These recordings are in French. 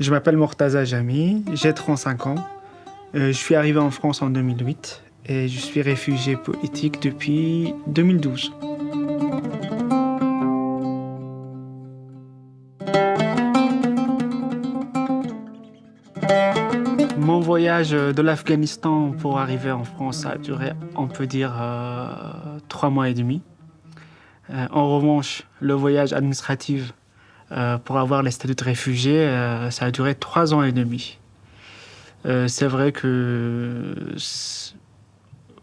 Je m'appelle Mortaza Jami, j'ai 35 ans. Je suis arrivé en France en 2008 et je suis réfugié politique depuis 2012. Mon voyage de l'Afghanistan pour arriver en France a duré, on peut dire, 3 mois et demi. En revanche, le voyage administratif pour avoir les statuts de réfugié, ça a duré 3 ans et demi. C'est vrai que,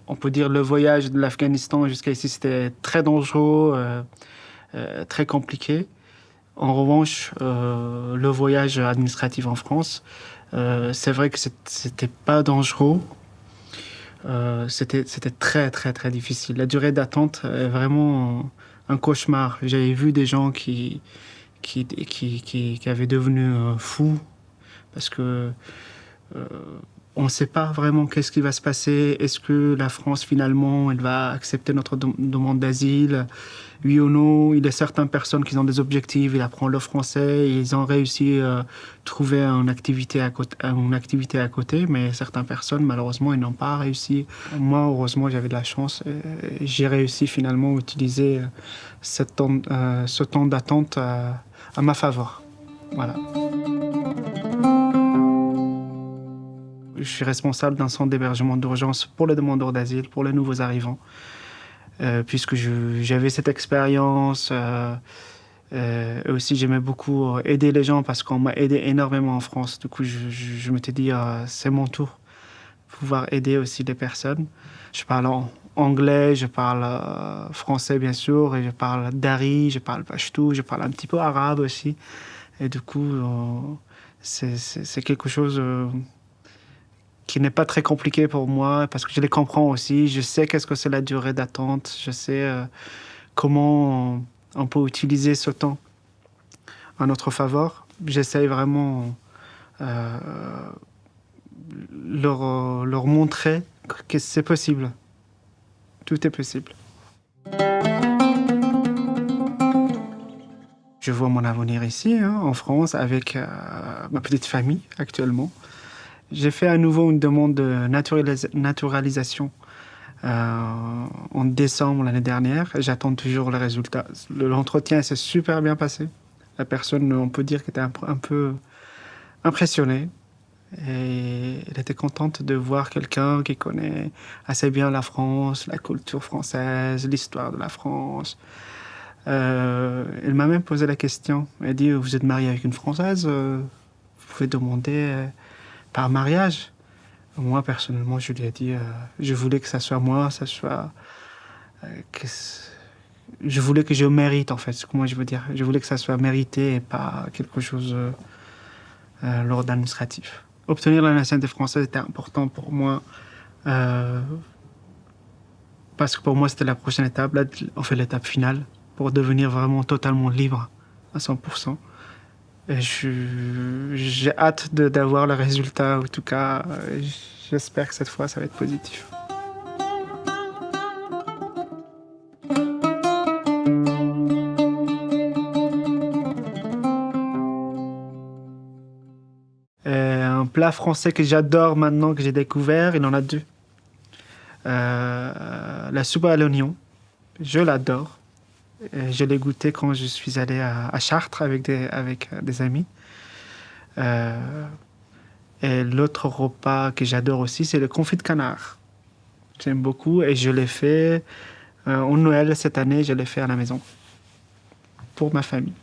on peut dire, le voyage de l'Afghanistan jusqu'à ici, c'était très dangereux, très compliqué. En revanche, le voyage administratif en France, c'est vrai que c'était pas dangereux. C'était très, très, très difficile. La durée d'attente est vraiment un cauchemar. J'avais vu des gens qui avaient devenu fous parce que on ne sait pas vraiment qu'est-ce qui va se passer. Est-ce que la France, finalement, elle va accepter notre demande d'asile? Oui ou non? Il y a certaines personnes qui ont des objectifs, ils apprennent le français, ils ont réussi à trouver une activité à côté, mais certaines personnes, malheureusement, ils n'ont pas réussi. Moi, heureusement, j'avais de la chance. J'ai réussi finalement à utiliser ce temps d'attente à ma faveur. Voilà. Je suis responsable d'un centre d'hébergement d'urgence pour les demandeurs d'asile, pour les nouveaux arrivants. Puisque j'avais cette expérience. Et aussi, j'aimais beaucoup aider les gens parce qu'on m'a aidé énormément en France. Du coup, je m'étais dit, c'est mon tour de pouvoir aider aussi les personnes. Je parle anglais, je parle français, bien sûr, et je parle dari, je parle pachtou, je parle un petit peu arabe aussi. Et du coup, c'est quelque chose qui n'est pas très compliqué pour moi parce que je les comprends aussi. Je sais qu'est-ce que c'est la durée d'attente. Je sais comment on peut utiliser ce temps à notre faveur. J'essaye vraiment leur montrer que c'est possible. Tout est possible. Je vois mon avenir ici, en France, avec ma petite famille actuellement. J'ai fait à nouveau une demande de naturalisation en décembre l'année dernière. J'attends toujours le résultat. L'entretien s'est super bien passé. La personne, on peut dire, qu'elle était un peu impressionnée. Et elle était contente de voir quelqu'un qui connaît assez bien la France, la culture française, l'histoire de la France. Elle m'a même posé la question. Elle dit, vous êtes marié avec une Française, vous pouvez demander par mariage. Moi, personnellement, je lui ai dit, je voulais que ça soit moi, je voulais que je mérite, en fait, c'est comment je veux dire. Je voulais que ça soit mérité et pas quelque chose l'ordre administratif. Obtenir la nationalité française était important pour moi, parce que pour moi, c'était la prochaine étape, là, on fait l'étape finale, pour devenir vraiment totalement libre à 100%. Et j'ai hâte d'avoir le résultat. En tout cas, j'espère que cette fois, ça va être positif. Un plat français que j'adore maintenant, que j'ai découvert, il en a deux. La soupe à l'oignon, je l'adore. Je l'ai goûté quand je suis allé à Chartres avec des amis. Et l'autre repas que j'adore aussi, c'est le confit de canard. J'aime beaucoup et je l'ai fait en Noël cette année, je l'ai fait à la maison pour ma famille.